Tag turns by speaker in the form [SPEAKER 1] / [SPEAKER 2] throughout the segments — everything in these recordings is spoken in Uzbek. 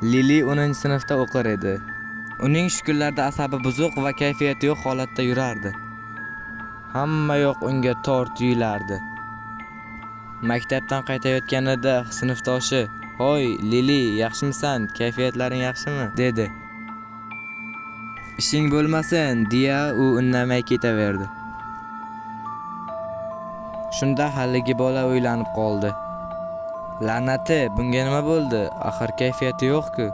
[SPEAKER 1] Lili 10-sinfda o'qir edi. Uning shu kunlarda asabi buzuq va kayfiyati yo'q holatda yurardi. Hamma yoq unga tor tuyulardi. Maktabdan qaytayotganida sinfdoshi: "Hoy, Lili, yaxshimisan? Kayfiyatlaring yaxshimi?" dedi. "Ishing bo'lmasin", deya u indamay ketaverdi. Shunda haligi bola o'ylanib qoldi. La'nati, bunga nima bo'ldi? Axir kayfiyati yo'q-ku.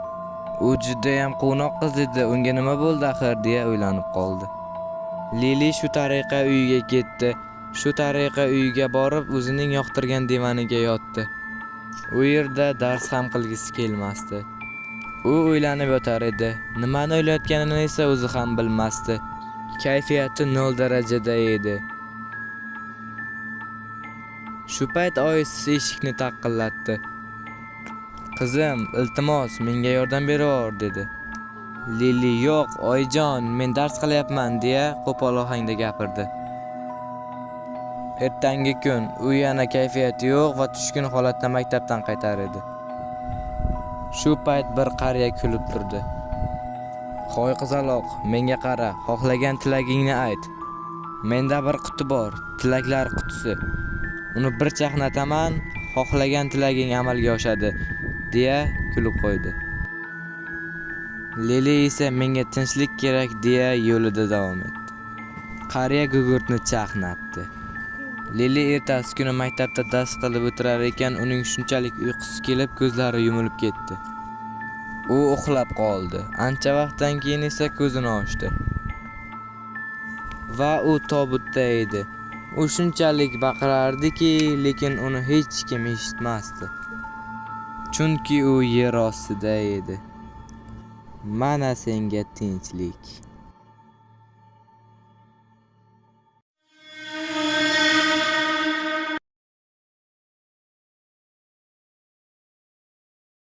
[SPEAKER 1] U juda ham quvnoq qiz edi, unga nima bo'ldi axir, deya o'ylanib qoldi. Lili shu tariqa uyiga ketdi. Shu tariqa uyiga borib o'zining yoqtirgan divaniga yotdi. U yerda dars ham qilgisi kelmasdi. U o'ylanib yotar edi. Nimani o'ylayotganini esa o'zi ham bilmasdi. Kayfiyati 0 darajada edi. Shu payt oyisi eshikni taqillatdi. "Qizim, iltimos, menga yordam beror", dedi. Lili: "Yo'q, oyijon, men dars qilyapman", deya qo'pol ohangda gapirdi. Ertangi kun u yana kayfiyati yo'q va tushkun holatda maktabdan qaytar edi. Shu payt bir qariya kulib turdi. "Hoy qizaloq, menga qara, xohlagan tilagingni ayt. Menda bir quti bor, tilaklar qutisi. Uni bir chaqnataman, xohlagan tilaging amalga oshadi", deya kulib qo'ydi. Lili esa "Menga tinchlik kerak", deya yo'lida davom etdi. Qariya gugurtni chaqnatdi. Lili ertasi kuni maktabda dars qilib o'tirar ekan, uning shunchalik uyqusi kelib, ko'zlari yumilib ketdi. U uxlab qoldi. Ancha vaqtdan keyin esa ko'zini ochdi. Va u tobutda edi. U shunchalik baqirardiki, lekin uni hech kim eshitmasdi. Chunki u yer ostida edi. Mana senga tinchlik.